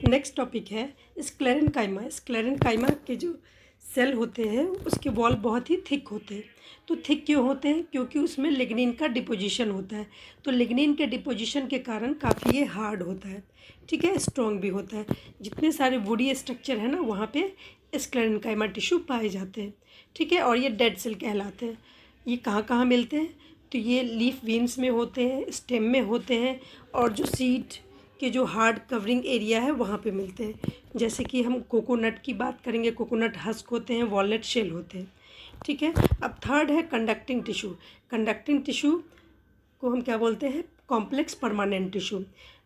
Next topic है sclerenchyma. Sclerenchyma के जो सेल होते हैं उसके वॉल बहुत ही थिक होते हैं। तो थिक क्यों होते हैं? क्योंकि उसमें लिग्निन का डिपोजिशन होता है। तो लिग्निन के डिपोजिशन के कारण काफ़ी ये हार्ड होता है, ठीक है, स्ट्रॉन्ग भी होता है। जितने सारे वुडी स्ट्रक्चर है ना वहाँ पे स्क्लेरेनकाइमा टिश्यू पाए जाते हैं, ठीक है। और ये डेड सेल कहलाते हैं। ये कहाँ कहाँ मिलते हैं? तो ये लीफ वेन्स में होते हैं, स्टेम में होते हैं, और जो सीड के जो हार्ड कवरिंग एरिया है वहाँ पे मिलते हैं। जैसे कि हम कोकोनट की बात करेंगे, कोकोनट हस्क होते हैं, वॉलनट शेल होते हैं, ठीक है। अब थर्ड है कंडक्टिंग टिश्यू। कंडक्टिंग टिश्यू को हम क्या बोलते हैं? Complex permanent tissue.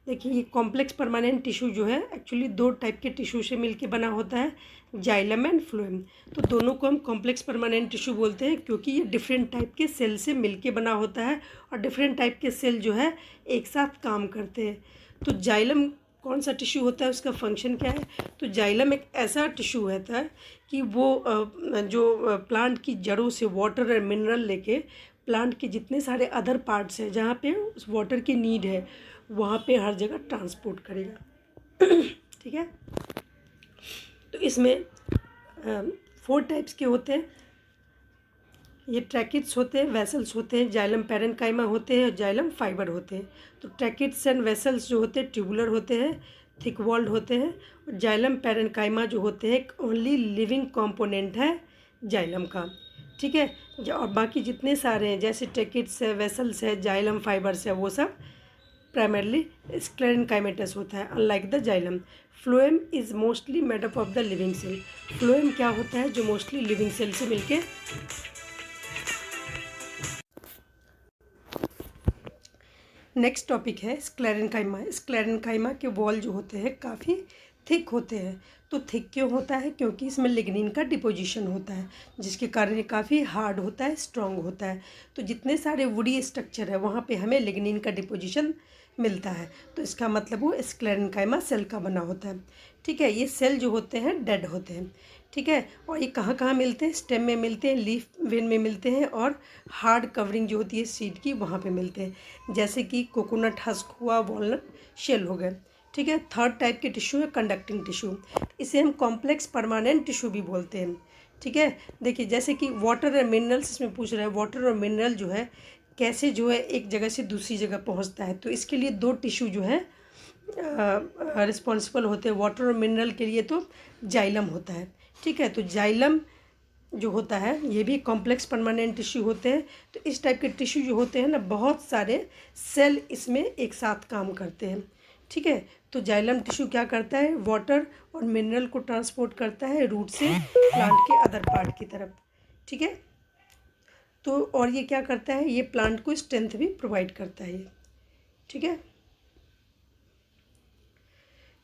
देखिए ये कॉम्प्लेक्स परमानेंट टिश्यू जो है एक्चुअली दो टाइप के टिश्यू से मिलके बना होता है, जाइलम एंड फ्लोएम। तो दोनों को हम कॉम्प्लेक्स परमानेंट टिश्यू बोलते हैं क्योंकि ये डिफरेंट टाइप के सेल से मिलके बना होता है और डिफरेंट टाइप के सेल जो है एक साथ काम करते हैं। तो जाइलम कौन सा टिश्यू होता है, उसका फंक्शन क्या है? तो जाइलम एक ऐसा टिश्यू होता है कि वो जो प्लांट की जड़ों से वाटर और मिनरल लेके प्लांट के जितने सारे अदर पार्ट्स हैं जहाँ पे उस वाटर की नीड है वहाँ पे हर जगह ट्रांसपोर्ट करेगा, ठीक है। तो इसमें 4 टाइप्स के होते हैं। ये ट्रैकिड्स होते हैं, वेसल्स होते हैं, जाइलम पैरेन्काइमा होते हैं और जाइलम फाइबर होते हैं। तो ट्रैकिड्स एंड वेसल्स जो होते हैं ट्यूबुलर होते हैं, थिक वॉल्ड होते हैं, और जाइलम पैरेन्काइमा जो होते हैं ओनली लिविंग कंपोनेंट है जाइलम का, ठीक है। और बाकी जितने सारे हैं जैसे ट्रैकिड्स है, वेसल्स है, जाइलम फाइबर्स है, वो सब प्राइमरली स्क्लेरेनकाइमेटस होता है, unlike the xylem. Phloem is mostly made up of the living cell. Phloem क्या होता है? जो मोस्टली लिविंग सेल से मिलके नेक्स्ट टॉपिक है स्क्लेरेनकाइमा। स्क्लेरेनकाइमा के वॉल जो होते हैं काफ़ी थिक होते हैं। तो थिक क्यों होता है? क्योंकि इसमें लिग्निन का डिपोजिशन होता है जिसके कारण ये काफ़ी हार्ड होता है, स्ट्रॉन्ग होता है। तो जितने सारे वुडी स्ट्रक्चर है वहाँ पे हमें लिग्निन का डिपोजिशन मिलता है। तो इसका मतलब वो स्क्लेरेनकाइमा सेल का बना होता है, ठीक है। ये सेल जो होते हैं डेड होते हैं, ठीक है। और ये कहाँ कहाँ मिलते हैं? स्टेम में मिलते हैं, लीफ वेन में मिलते हैं, और हार्ड कवरिंग जो होती है सीड की वहाँ पे मिलते हैं, जैसे कि कोकोनट हस्क हुआ, वॉलनट शेल हो गए, ठीक है। थर्ड टाइप के टिश्यू है कंडक्टिंग टिश्यू। इसे हम कॉम्प्लेक्स परमानेंट टिश्यू भी बोलते हैं, ठीक है। देखिए जैसे कि वाटर और मिनरल्स इसमें पूछ रहा है, वाटर और मिनरल जो है कैसे जो है एक जगह से दूसरी जगह पहुंचता है। तो इसके लिए 2 टिश्यू जो है रिस्पॉन्सिबल होते हैं वाटर और मिनरल के लिए। तो जाइलम होता है, ठीक है। तो जाइलम जो होता है ये भी कॉम्प्लेक्स परमानेंट टिश्यू होते हैं। तो इस टाइप के टिश्यू जो होते हैं ना बहुत सारे सेल इसमें एक साथ काम करते हैं, ठीक है। तो जाइलम टिश्यू क्या करता है? वाटर और मिनरल को ट्रांसपोर्ट करता है रूट से प्लांट के अदर पार्ट की तरफ, ठीक है। तो और ये क्या करता है? ये प्लांट को स्ट्रेंथ भी प्रोवाइड करता है, ठीक है,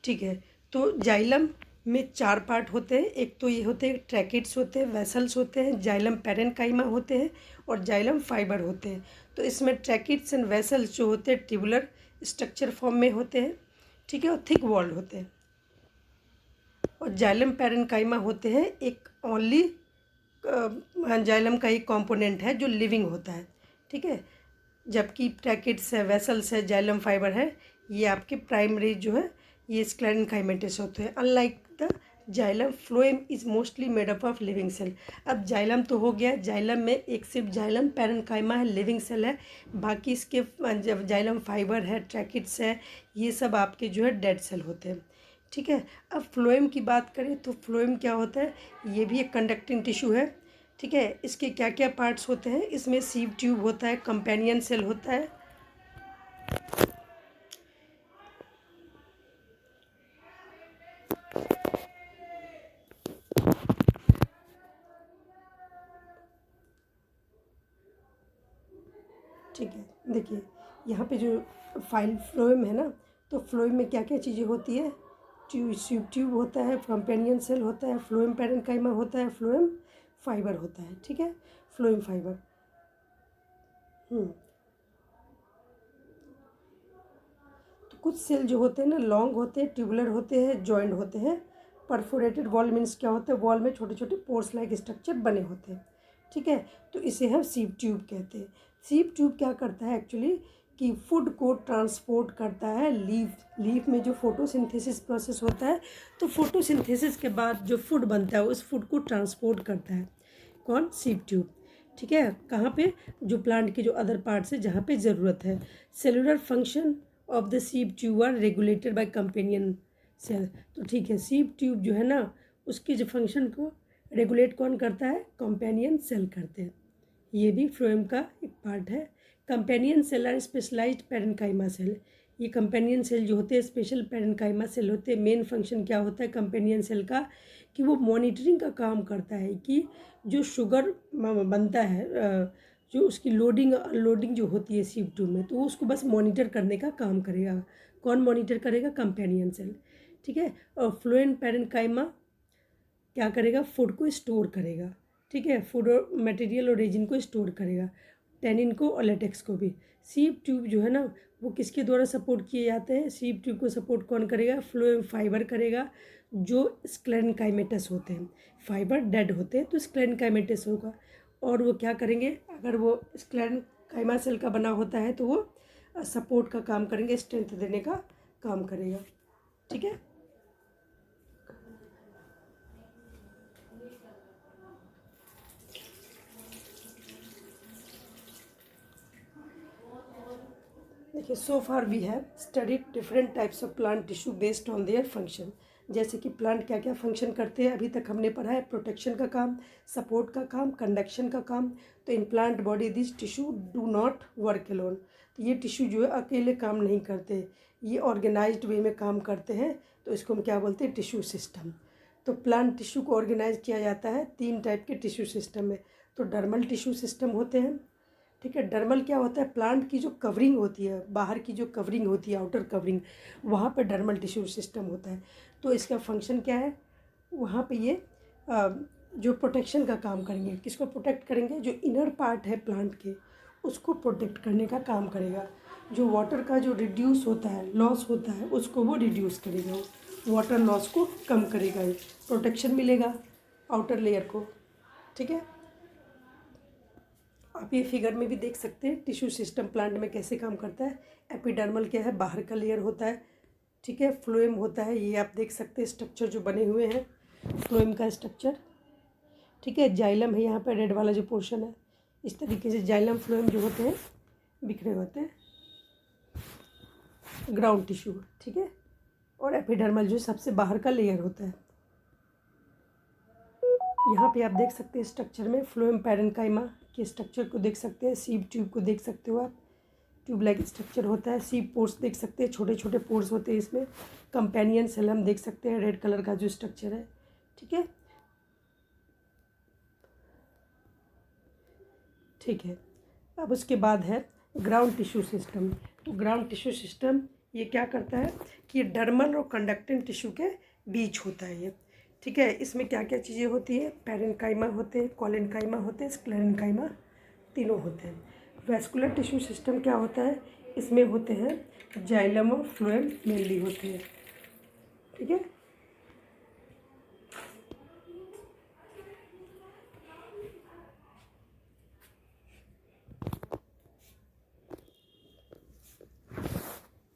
ठीक है। तो जाइलम में 4 पार्ट होते हैं। एक तो ये होते हैं ट्रैकिड्स होते हैं, वेसल्स होते हैं, जाइलम पैरेन्काइमा होते हैं और जाइलम फाइबर होते हैं। तो इसमें ट्रैकिड्स एंड वेसल्स जो होते हैं ट्यूबुलर स्ट्रक्चर फॉर्म में होते हैं, ठीक है, और थिक वॉल्ड होते हैं। और जाइलम पैरेन्काइमा होते हैं एक ओनली जाइलम का एक कंपोनेंट है जो लिविंग होता है, ठीक है। जबकि ट्रैकिड्स है, वेसल्स है, जाइलम फाइबर है, ये आपके प्राइमरी जो है ये स्क्लेरेनकाइमेटस होते हैं। Unlike the xylem, phloem is mostly made up of living cell. अब जाइलम तो हो गया, जाइलम में एक सिर्फ जाइलम पैरेन्काइमा है, लिविंग सेल है। बाकी इसके जब जाइलम फाइबर है, ट्रैकिड्स है, ये सब आपके जो है डेड सेल होते हैं, ठीक है। अब फ्लोएम की बात करें तो फ्लोएम क्या होता है? ये भी एक कंडक्टिंग टिश्यू है, ठीक है। इसके क्या क्या पार्ट्स होते हैं? इसमें सीव ट्यूब होता है, कंपेनियन सेल होता है, ठीक है। देखिए यहाँ पे जो फाइल फ्लोएम है ना, तो फ्लोएम में क्या क्या चीज़ें होती है? ट्यूब होता है, कंपेनियन सेल होता है, फ्लोएम पैरेन्काइमा होता है, फ्लोएम फाइबर होता है, ठीक है, फ्लोएम फाइबर। तो कुछ सेल जो होते हैं ना लॉन्ग होते हैं, ट्यूबुलर होते हैं, जॉइंट होते हैं। परफोरेटेड वॉल मीन्स क्या होता है? वॉल में छोटे छोटे पोर्स लाइक स्ट्रक्चर बने होते हैं, ठीक है। तो इसे हम सीव ट्यूब कहते हैं। सीव ट्यूब क्या करता है एक्चुअली कि फूड को ट्रांसपोर्ट करता है लीफ में जो फोटोसिंथेसिस प्रोसेस होता है, तो फोटोसिंथेसिस के बाद जो फूड बनता है उस फूड को ट्रांसपोर्ट करता है कौन, सीड ट्यूब। ठीक है, कहाँ पे, जो प्लांट के जो अदर पार्ट्स है जहाँ पे ज़रूरत है। Cellular function of the sieve tube are regulated by companion cell. तो ठीक है, सीड ट्यूब जो है ना उसके जो फंक्शन को रेगुलेट कौन करता है, कंपेनियन सेल करते हैं। ये भी फ्लोएम का एक पार्ट है। Companion cell are specialised parenchyma cell. ये कंपेनियन सेल जो होते हैं स्पेशल पैरेन्काइमा सेल होते हैं। मेन फंक्शन क्या होता है कंपेनियन सेल का, कि वो मॉनिटरिंग का काम करता है कि जो शुगर बनता है, जो उसकी लोडिंग अनलोडिंग जो होती है सीड ट्यूब में, तो उसको बस मॉनिटर करने का काम करेगा। कौन मॉनिटर करेगा, कंपेनियन सेल। ठीक है, और फ्लोएम पैरेन्काइमा क्या करेगा, फूड को स्टोर करेगा। ठीक है, फूड और मटेरियल और रेजिन को स्टोर करेगा, टेनिन को और लेटेक्स को भी। सीड ट्यूब जो है ना वो किसके द्वारा सपोर्ट किए जाते हैं, सीड ट्यूब को सपोर्ट कौन करेगा, फ्लोएम फाइबर करेगा, जो स्क्लेरेनकाइमेटस होते हैं। फाइबर डेड होते हैं तो स्क्लेरेनकाइमेटस होगा, और वो क्या करेंगे, अगर वो स्क्लेरेनकाइमा सेल का बना होता है तो वो सपोर्ट का काम करेंगे, स्ट्रेंथ देने का काम करेगा। ठीक है, देखिए, so far we have studied different types of plant tissue based on their function. जैसे कि प्लांट क्या क्या फंक्शन करते हैं अभी तक हमने पढ़ा है, प्रोटेक्शन का काम, सपोर्ट का काम, कंडक्शन का काम। तो in plant body this tissue do not work alone. तो ये टिश्यू जो है अकेले काम नहीं करते, ये ऑर्गेनाइज्ड वे में काम करते हैं, तो इसको हम क्या बोलते हैं, टिश्यू सिस्टम। तो प्लांट टिश्यू को ऑर्गेनाइज किया जाता है 3 टाइप के टिश्यू सिस्टम में। तो डर्मल टिश्यू सिस्टम होते हैं। ठीक है, डर्मल क्या होता है, प्लांट की जो कवरिंग होती है, बाहर की जो कवरिंग होती है, आउटर कवरिंग, वहाँ पे डर्मल टिश्यू सिस्टम होता है। तो इसका फंक्शन क्या है, वहाँ पे ये जो प्रोटेक्शन का काम करेंगे, किसको प्रोटेक्ट करेंगे, जो इनर पार्ट है प्लांट के उसको प्रोटेक्ट करने का काम करेगा। जो वाटर का जो रिड्यूस होता है, लॉस होता है, उसको वो रिड्यूस करेगा, वाटर लॉस को कम करेगा, ये प्रोटेक्शन मिलेगा आउटर लेयर को। ठीक है, आप ये फिगर में भी देख सकते हैं टिश्यू सिस्टम प्लांट में कैसे काम करता है। एपिडर्मल क्या है, बाहर का लेयर होता है। ठीक है, फ्लोएम होता है, ये आप देख सकते हैं स्ट्रक्चर जो बने हुए हैं, फ्लोएम का स्ट्रक्चर। ठीक है, जाइलम है यहाँ पे, रेड वाला जो पोर्शन है, इस तरीके से जाइलम फ्लोएम जो होते हैं बिखरे होते हैं, ग्राउंड टिश्यू। ठीक है, और एपिडर्मल जो सबसे बाहर का लेयर होता है। यहाँ पे आप देख सकते हैं स्ट्रक्चर में फ्लोएम पैरेन्काइमा के स्ट्रक्चर को देख सकते हैं, सीड ट्यूब को देख सकते हो आप, ट्यूब लाइक स्ट्रक्चर होता है। सीड पोर्स देख सकते हैं, छोटे छोटे पोर्स होते हैं इसमें। कंपेनियन सेल हम देख सकते हैं, रेड कलर का जो स्ट्रक्चर है। ठीक है, ठीक है, अब उसके बाद है ग्राउंड टिश्यू सिस्टम। तो ग्राउंड टिश्यू सिस्टम ये क्या करता है कि डर्मल और कंडक्टिंग टिश्यू के बीच होता है ये। ठीक है, इसमें क्या क्या चीज़ें होती है, पैरेन्काइमा होते हैं, कोलेनकाइमा होते हैं, स्क्लेरेन्काइमा, तीनों होते हैं। वैस्कुलर टिश्यू सिस्टम क्या होता है, इसमें होते हैं जाइलम और फ्लोएम मेनली होते हैं। ठीक है,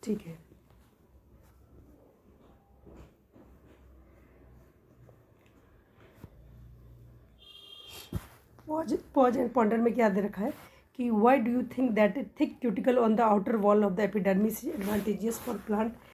ठीक है, पॉज एंड पॉन्डर में क्या दे रखा है कि why do you think that A thick cuticle on the outer wall of the epidermis advantageous for plant